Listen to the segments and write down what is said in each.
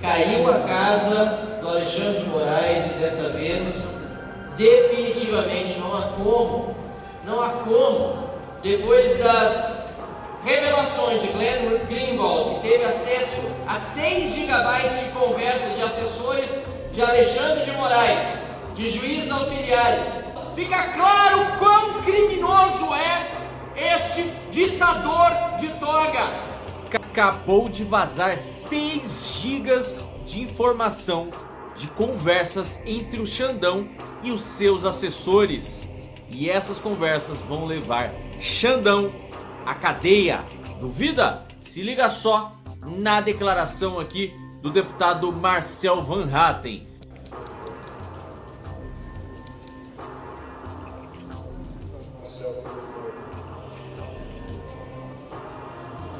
Caiu a casa do Alexandre de Moraes e dessa vez, definitivamente, não há como, depois das revelações de Glenn Greenwald, que teve acesso a 6 gigabytes de conversas de assessores de Alexandre de Moraes, de juízes auxiliares, fica claro quão criminoso é este ditador de toga. Acabou de vazar 6 gigas de informação de conversas entre o Xandão e os seus assessores. E essas conversas vão levar Xandão à cadeia. Duvida? Se liga só na declaração aqui do deputado Marcel Van Hatten.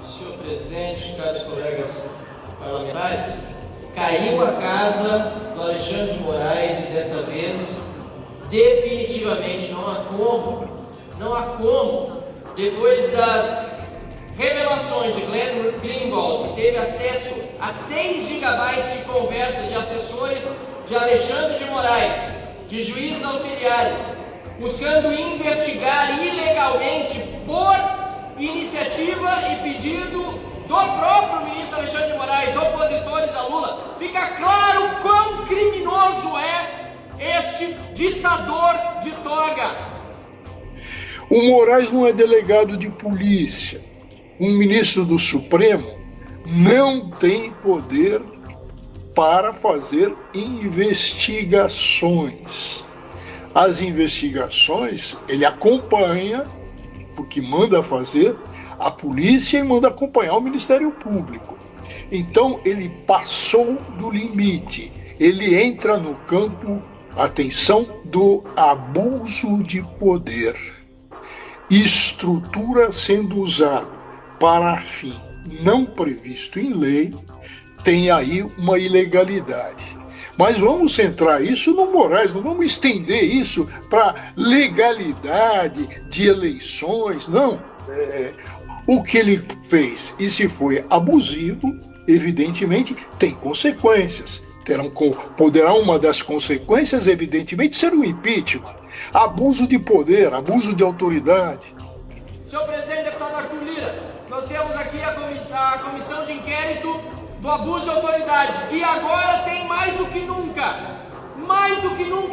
Senhor presidente, caros colegas parlamentares, caiu a casa do Alexandre de Moraes e dessa vez, definitivamente, não há como, depois das revelações de Glenn Greenwald, que teve acesso a 6 gigabytes de conversas de assessores de Alexandre de Moraes, de juízes auxiliares, buscando investigar ilegalmente por iniciativa e pedido do próprio ministro Alexandre de Moraes, opositores a Lula, fica claro quão criminoso é este ditador de toga. O Moraes não é delegado de polícia. Um ministro do Supremo não tem poder para fazer investigações. As investigações ele acompanha, porque manda fazer a polícia e manda acompanhar o Ministério Público. Então ele passou do limite, ele entra no campo, atenção, do abuso de poder. Estrutura sendo usada para fim não previsto em lei, tem aí uma ilegalidade. Mas vamos centrar isso no Moraes, não vamos estender isso para legalidade de eleições, não. O que ele fez, e se foi abusivo, evidentemente tem consequências. Poderá uma das consequências, evidentemente, ser o impeachment. Abuso de poder, abuso de autoridade. Senhor presidente, deputado Arthur Lira, nós temos aqui a comissão de inquérito do abuso de autoridade, que agora tem mais do que nunca,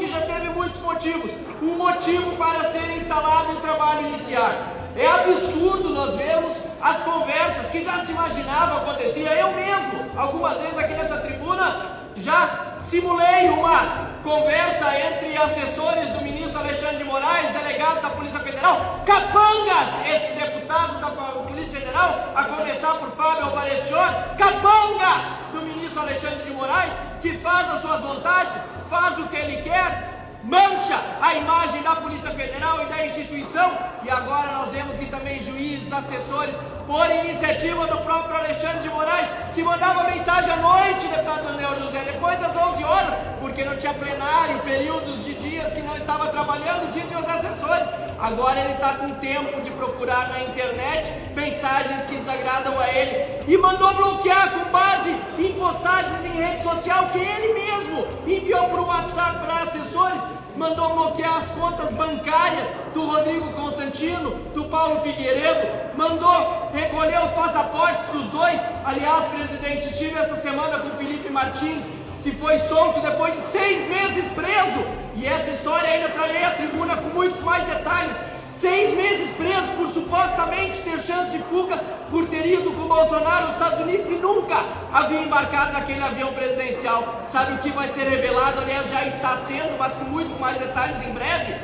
e já teve muitos motivos, um motivo para ser instalado e o trabalho iniciar. É absurdo nós vermos as conversas que já se imaginava acontecia. Eu mesmo, algumas vezes aqui nessa tribuna, já simulei uma conversa entre assessores do ministro Alexandre de Moraes, delegados da Polícia Federal, capangas, esses deputados da Polícia Federal, a começar por Fábio Alvarez Jor, capanga do ministro Alexandre de Moraes, que faz as suas vontades, faz o que ele quer, mancha a imagem da Polícia Federal e da instituição. E agora nós vemos que também juízes, assessores, por iniciativa do próprio Alexandre de Moraes, que mandava mensagem à noite, deputado Daniel José, depois das 11 horas, porque não tinha plenário, períodos de dias que não estava trabalhando, dizem os assessores. Agora ele está com tempo de procurar na internet mensagens que desagradam a ele e mandou bloquear com base em postagens em rede social que ele mesmo enviou por WhatsApp para assessores. Mandou bloquear as contas bancárias do Rodrigo Constantino, do Paulo Figueiredo, mandou recolher os passaportes dos dois. Aliás, presidente, estive essa semana com o Felipe Martins, que foi solto depois de 6 meses preso. E essa história ainda trarei à tribuna com muitos mais detalhes. 6 meses preso por supostamente ter chance de fuga, por ter ido com o Bolsonaro aos Estados Unidos e nunca havia embarcado naquele avião presidencial. Sabe o que vai ser revelado? Aliás, já está sendo, mas com muito mais detalhes em breve.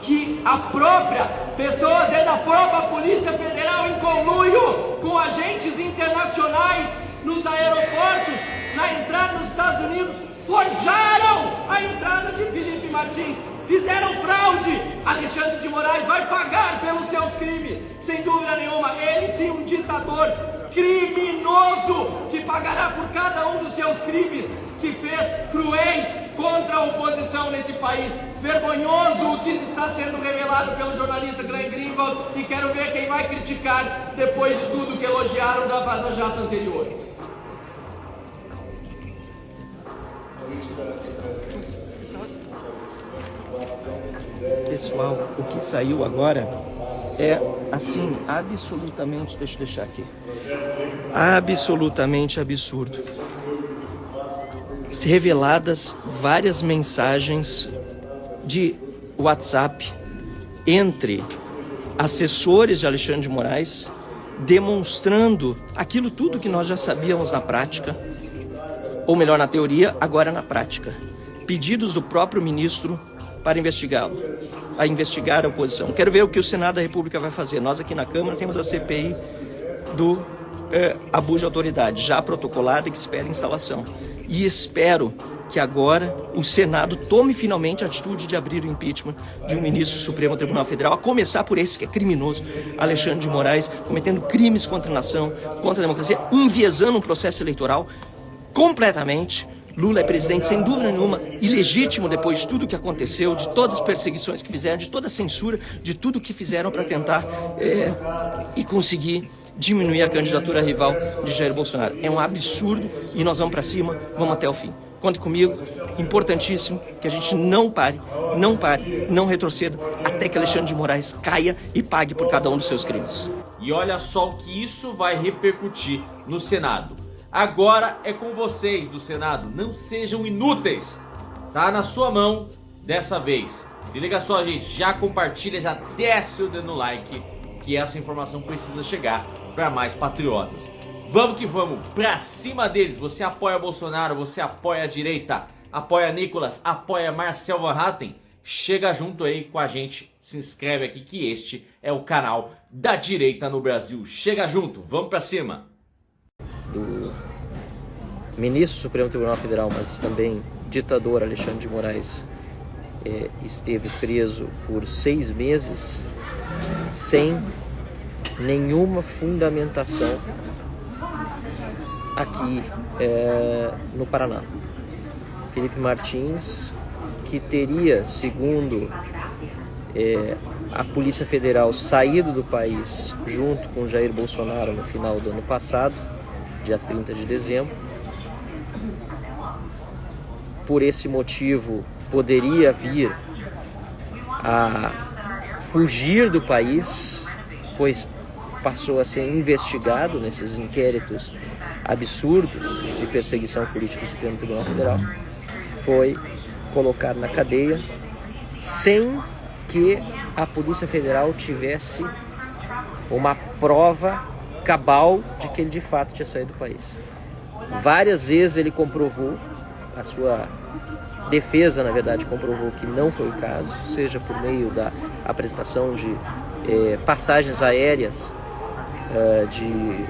Que pessoas da própria Polícia Federal, em conluio com agentes internacionais nos aeroportos, na entrada dos Estados Unidos, forjaram a entrada de Felipe Martins. Fizeram fraude. Alexandre de Moraes vai pagar pelos seus crimes, sem dúvida nenhuma. Ele sim, um ditador criminoso, que pagará por cada um dos seus crimes, que fez cruéis contra a oposição nesse país. Vergonhoso o que está sendo revelado pelo jornalista Glenn Greenwald, e quero ver quem vai criticar depois de tudo que elogiaram da Vaza Jato anterior. Pessoal, o que saiu agora é, assim, absolutamente, deixa eu deixar aqui, absolutamente absurdo. Reveladas várias mensagens de WhatsApp entre assessores de Alexandre de Moraes, demonstrando aquilo tudo que nós já sabíamos na prática, ou melhor, na teoria, agora na prática. Pedidos do próprio ministro para investigá-lo, a investigar a oposição. Quero ver o que o Senado da República vai fazer. Nós aqui na Câmara temos a CPI do abuso de autoridade, já protocolada e que espera instalação. E espero que agora o Senado tome finalmente a atitude de abrir o impeachment de um ministro do Supremo Tribunal Federal, a começar por esse que é criminoso, Alexandre de Moraes, cometendo crimes contra a nação, contra a democracia, enviesando um processo eleitoral completamente. Lula é presidente, sem dúvida nenhuma, ilegítimo depois de tudo que aconteceu, de todas as perseguições que fizeram, de toda a censura, de tudo que fizeram para tentar e conseguir diminuir a candidatura rival de Jair Bolsonaro. É um absurdo e nós vamos para cima, vamos até o fim. Conte comigo, importantíssimo que a gente não pare, não retroceda, até que Alexandre de Moraes caia e pague por cada um dos seus crimes. E olha só o que isso vai repercutir no Senado. Agora é com vocês do Senado, não sejam inúteis, tá na sua mão dessa vez. Se liga só, gente, já compartilha, já desce o dedo no like, que essa informação precisa chegar para mais patriotas. Vamos que vamos, pra cima deles. Você apoia Bolsonaro, você apoia a direita, apoia Nicolas, apoia Marcel Van Hatten, chega junto aí com a gente, se inscreve aqui que este é o canal da direita no Brasil. Chega junto, vamos pra cima. Do ministro do Supremo Tribunal Federal, mas também ditador Alexandre de Moraes, esteve preso por 6 meses sem nenhuma fundamentação aqui no Paraná. Felipe Martins, que teria, segundo a Polícia Federal, saído do país junto com Jair Bolsonaro no final do ano passado, dia 30 de dezembro. Por esse motivo, poderia vir a fugir do país, pois passou a ser investigado nesses inquéritos absurdos de perseguição política do Supremo Tribunal Federal. Foi colocado na cadeia sem que a Polícia Federal tivesse uma prova cabal de que ele de fato tinha saído do país. Várias vezes ele comprovou, a sua defesa na verdade comprovou que não foi o caso, seja por meio da apresentação de passagens aéreas de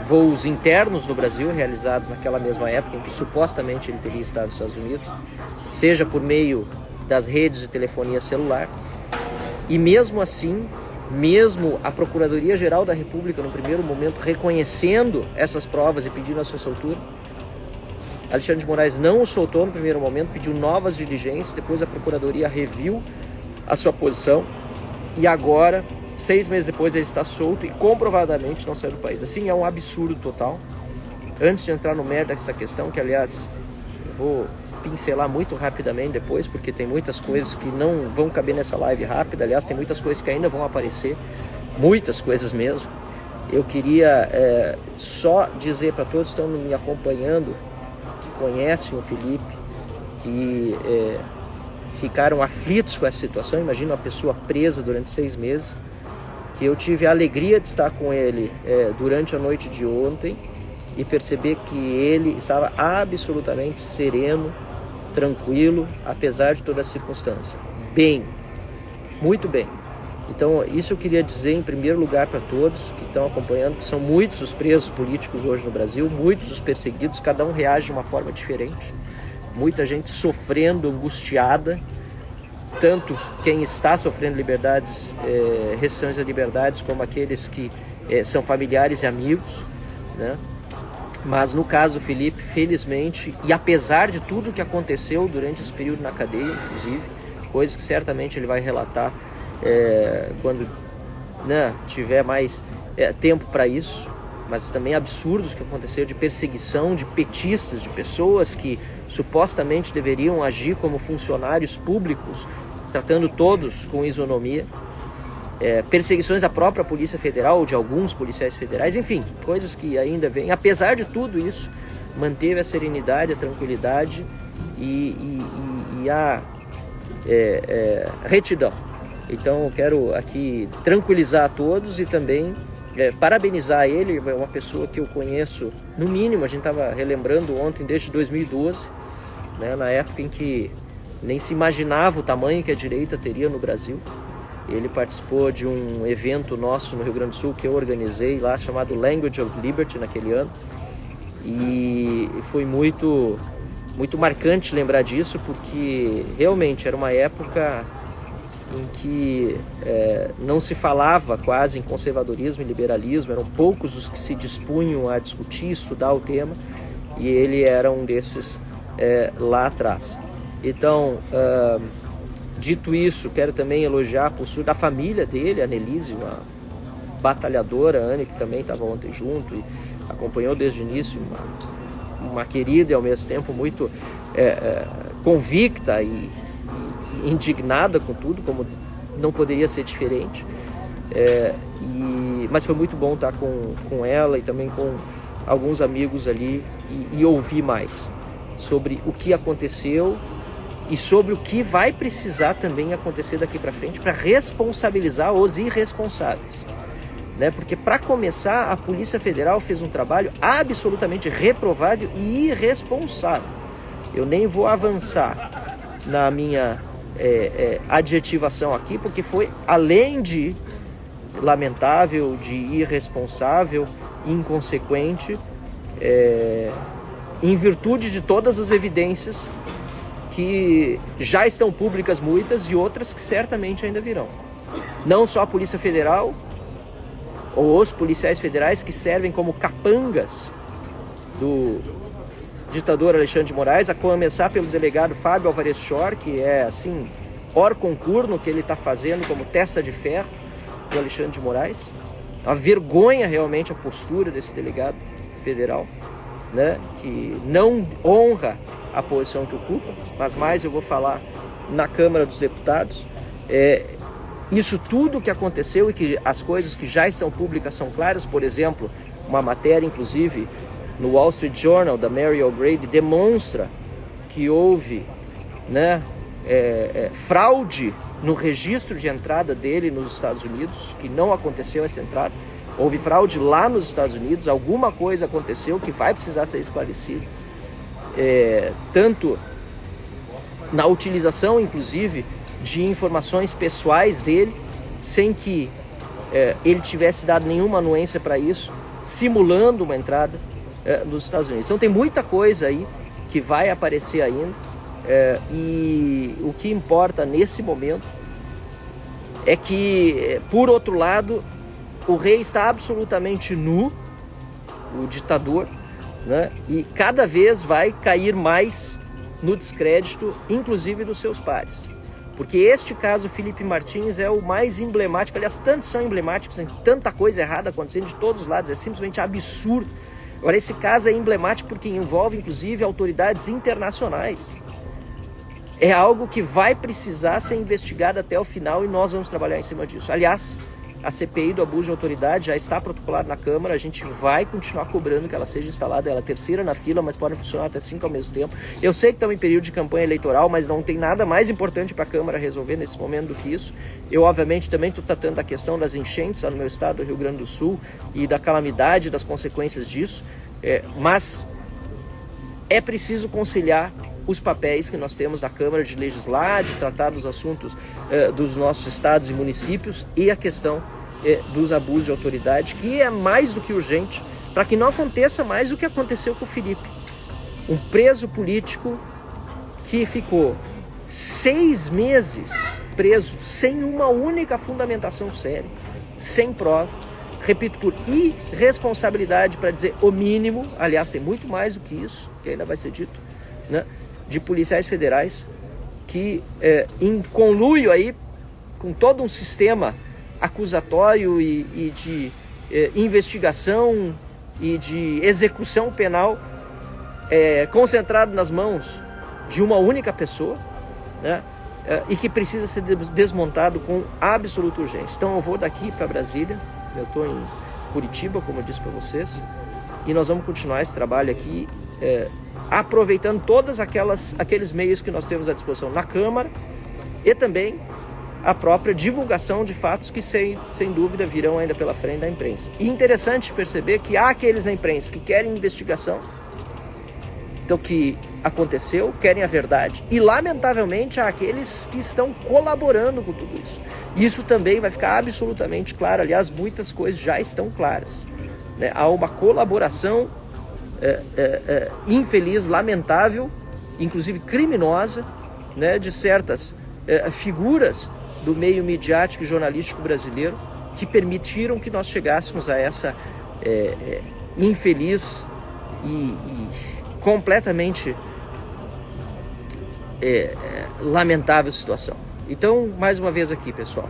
voos internos no Brasil realizados naquela mesma época em que supostamente ele teria estado nos Estados Unidos, seja por meio das redes de telefonia celular. E mesmo assim, mesmo a Procuradoria-Geral da República, no primeiro momento, reconhecendo essas provas e pedindo a sua soltura, Alexandre de Moraes não o soltou no primeiro momento, pediu novas diligências, depois a Procuradoria reviu a sua posição e agora, 6 meses depois, ele está solto e comprovadamente não saiu do país. Assim, é um absurdo total. Antes de entrar no mérito dessa questão, que aliás, eu vou pincelar muito rapidamente depois, porque tem muitas coisas que não vão caber nessa live rápida, aliás, tem muitas coisas que ainda vão aparecer, muitas coisas mesmo. Eu queria só dizer para todos que estão me acompanhando, que conhecem o Felipe, que ficaram aflitos com essa situação, imagina uma pessoa presa durante 6 meses, que eu tive a alegria de estar com ele durante a noite de ontem e perceber que ele estava absolutamente sereno, tranquilo, apesar de toda a circunstância. Bem, muito bem. Então, isso eu queria dizer em primeiro lugar para todos que estão acompanhando, que são muitos os presos políticos hoje no Brasil, muitos os perseguidos, cada um reage de uma forma diferente. Muita gente sofrendo, angustiada, tanto quem está sofrendo restrições de liberdades, como aqueles que são familiares e amigos, né? Mas no caso do Felipe, felizmente, e apesar de tudo que aconteceu durante esse período na cadeia, inclusive, coisas que certamente ele vai relatar quando tiver mais tempo para isso, mas também absurdos que aconteceram de perseguição de petistas, de pessoas que supostamente deveriam agir como funcionários públicos, tratando todos com isonomia, perseguições da própria Polícia Federal ou de alguns policiais federais, enfim, coisas que ainda vêm. Apesar de tudo isso, manteve a serenidade, a tranquilidade e a retidão. Então eu quero aqui tranquilizar a todos e também parabenizar ele. É uma pessoa que eu conheço, no mínimo, a gente estava relembrando ontem, desde 2012, né, na época em que nem se imaginava o tamanho que a direita teria no Brasil. Ele participou de um evento nosso no Rio Grande do Sul que eu organizei lá, chamado Language of Liberty, naquele ano, e foi muito marcante lembrar disso, porque realmente era uma época em que não se falava quase em conservadorismo e liberalismo, eram poucos os que se dispunham a discutir, estudar o tema, e ele era um desses lá atrás. Então, dito isso, quero também elogiar a postura da família dele, a Nelise, uma batalhadora, a Anne, que também estava ontem junto e acompanhou desde o início, uma querida e ao mesmo tempo muito convicta e indignada com tudo, como não poderia ser diferente. Mas foi muito bom estar com ela e também com alguns amigos ali e ouvir mais sobre o que aconteceu e sobre o que vai precisar também acontecer daqui para frente para responsabilizar os irresponsáveis, né? Porque, para começar, a Polícia Federal fez um trabalho absolutamente reprovável e irresponsável. Eu nem vou avançar na minha adjetivação aqui, porque foi além de lamentável, de irresponsável, inconsequente, em virtude de todas as evidências que já estão públicas, muitas, e outras que certamente ainda virão. Não só a Polícia Federal ou os policiais federais que servem como capangas do ditador Alexandre de Moraes, a começar pelo delegado Fábio Alvarez Chor, que é assim, hors concurso no que ele está fazendo como testa de ferro do Alexandre de Moraes. Uma vergonha realmente a postura desse delegado federal, né, que não honra a posição que ocupa, mas mais eu vou falar na Câmara dos Deputados. Isso tudo que aconteceu e que as coisas que já estão públicas são claras. Por exemplo, uma matéria, inclusive, no Wall Street Journal, da Mary O'Grady, demonstra que houve, né, fraude no registro de entrada dele nos Estados Unidos, que não aconteceu essa entrada. Houve fraude lá nos Estados Unidos, alguma coisa aconteceu que vai precisar ser esclarecido. Tanto na utilização, inclusive, de informações pessoais dele, sem que ele tivesse dado nenhuma anuência para isso, simulando uma entrada nos Estados Unidos. Então tem muita coisa aí que vai aparecer ainda, e o que importa nesse momento é que, por outro lado, o rei está absolutamente nu, o ditador, né? E cada vez vai cair mais no descrédito, inclusive dos seus pares. Porque este caso, Felipe Martins, é o mais emblemático. Aliás, tantos são emblemáticos, tem tanta coisa errada acontecendo de todos os lados, é simplesmente absurdo. Agora, esse caso é emblemático porque envolve, inclusive, autoridades internacionais. É algo que vai precisar ser investigado até o final e nós vamos trabalhar em cima disso. Aliás, a CPI do abuso de autoridade já está protocolada na Câmara, a gente vai continuar cobrando que ela seja instalada, ela é a terceira na fila, mas pode funcionar até 5 ao mesmo tempo. Eu sei que estamos em período de campanha eleitoral, mas não tem nada mais importante para a Câmara resolver nesse momento do que isso. Eu, obviamente, também estou tratando da questão das enchentes lá no meu estado, do Rio Grande do Sul, e da calamidade, das consequências disso, mas é preciso conciliar os papéis que nós temos da Câmara de legislar, de tratar dos assuntos dos nossos estados e municípios, e a questão dos abusos de autoridade, que é mais do que urgente, para que não aconteça mais o que aconteceu com o Felipe. Um preso político que ficou 6 meses preso, sem uma única fundamentação séria, sem prova, repito, por irresponsabilidade, para dizer o mínimo, aliás, tem muito mais do que isso, que ainda vai ser dito, né, de policiais federais que, em conluio aí com todo um sistema acusatório e de investigação e de execução penal, concentrado nas mãos de uma única pessoa, né? E que precisa ser desmontado com absoluta urgência. Então eu vou daqui para Brasília, eu estou em Curitiba, como eu disse para vocês, e nós vamos continuar esse trabalho aqui, aproveitando todos aqueles meios que nós temos à disposição na Câmara e também a própria divulgação de fatos que sem dúvida virão ainda pela frente da imprensa. E interessante perceber que há aqueles na imprensa que querem investigação do que aconteceu, querem a verdade, e lamentavelmente há aqueles que estão colaborando com tudo isso. Isso também vai ficar absolutamente claro, aliás, muitas coisas já estão claras, né? Há uma colaboração infeliz, lamentável, inclusive criminosa, né, de certas figuras do meio midiático e jornalístico brasileiro que permitiram que nós chegássemos a essa infeliz e completamente lamentável situação. Então, mais uma vez aqui, pessoal,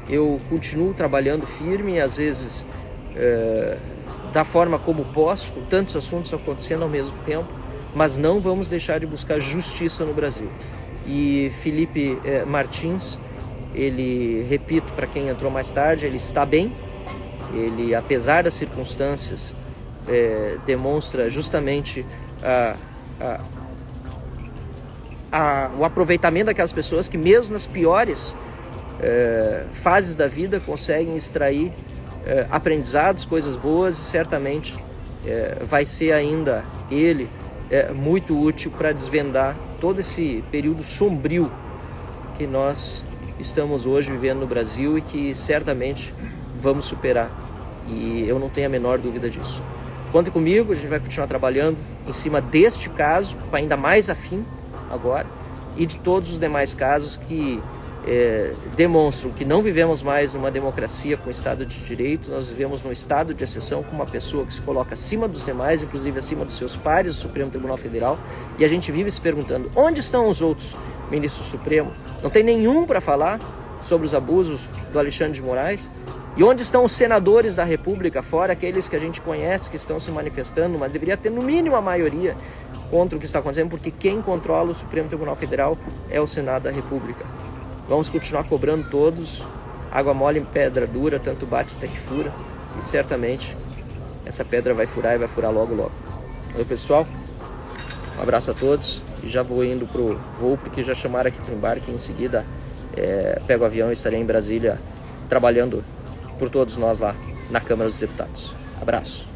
eu continuo trabalhando firme, às vezes da forma como posso, com tantos assuntos acontecendo ao mesmo tempo, mas não vamos deixar de buscar justiça no Brasil. E Felipe Martins, ele, repito para quem entrou mais tarde, ele está bem, ele, apesar das circunstâncias, demonstra justamente o aproveitamento daquelas pessoas que mesmo nas piores fases da vida conseguem extrair aprendizados, coisas boas, e certamente vai ser ainda ele muito útil para desvendar todo esse período sombrio que nós estamos hoje vivendo no Brasil e que certamente vamos superar, e eu não tenho a menor dúvida disso. Contem comigo, a gente vai continuar trabalhando em cima deste caso, ainda mais afinco agora, e de todos os demais casos que demonstram que não vivemos mais numa democracia com Estado de Direito, nós vivemos num estado de exceção com uma pessoa que se coloca acima dos demais, inclusive acima dos seus pares, do Supremo Tribunal Federal, e a gente vive se perguntando, onde estão os outros ministros do Supremo? Não tem nenhum para falar sobre os abusos do Alexandre de Moraes? E onde estão os senadores da República, fora aqueles que a gente conhece que estão se manifestando, mas deveria ter no mínimo a maioria contra o que está acontecendo, porque quem controla o Supremo Tribunal Federal é o Senado da República. Vamos continuar cobrando todos, água mole em pedra dura, tanto bate até que fura, e certamente essa pedra vai furar e vai furar logo logo. Oi pessoal, um abraço a todos, e já vou indo pro voo, porque já chamaram aqui para o embarque, e em seguida pego o avião e estarei em Brasília trabalhando por todos nós lá na Câmara dos Deputados. Abraço.